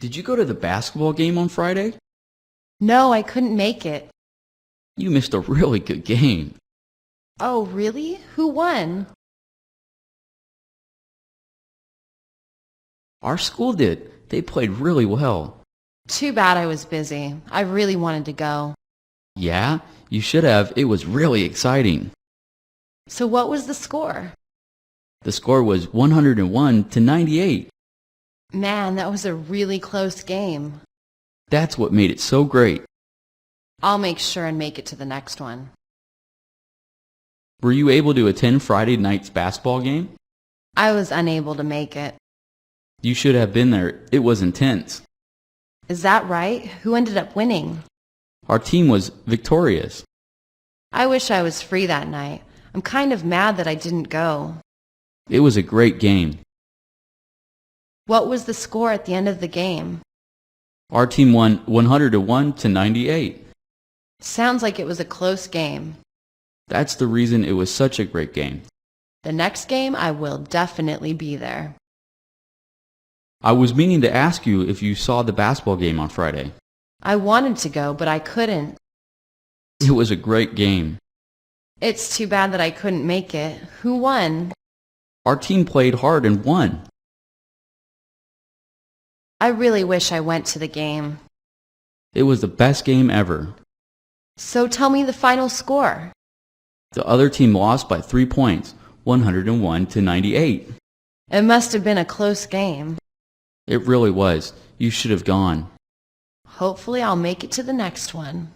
Did you go to the basketball game on Friday? No, I couldn't make it. You missed a really good game. Oh, really? Who won? Our school did. They played really well. Too bad I was busy. I really wanted to go. Yeah, you should have. It was really exciting. So what was the score? The score was 101 to 98. Man, that was a really close game. That's what made it so great. I'll make sure and make it to the next one. Were you able to attend Friday night's basketball game? I was unable to make it. You should have been there. It was intense. Is that right? Who ended up winning? Our team was victorious. I wish I was free that night. I'm kind of mad that I didn't go. It was a great game. What was the score at the end of the game? Our team won 101 to 98. Sounds like it was a close game. That's the reason it was such a great game. The next game, I will definitely be there. I was meaning to ask you if you saw the basketball game on Friday. I wanted to go, but I couldn't. It was a great game. It's too bad that I couldn't make it. Who won? Our team played hard and won. I really wish I went to the game. It was the best game ever. So tell me the final score. The other team lost by 3 points, 101 to 98. It must have been a close game. It really was. You should have gone. Hopefully I'll make it to the next one.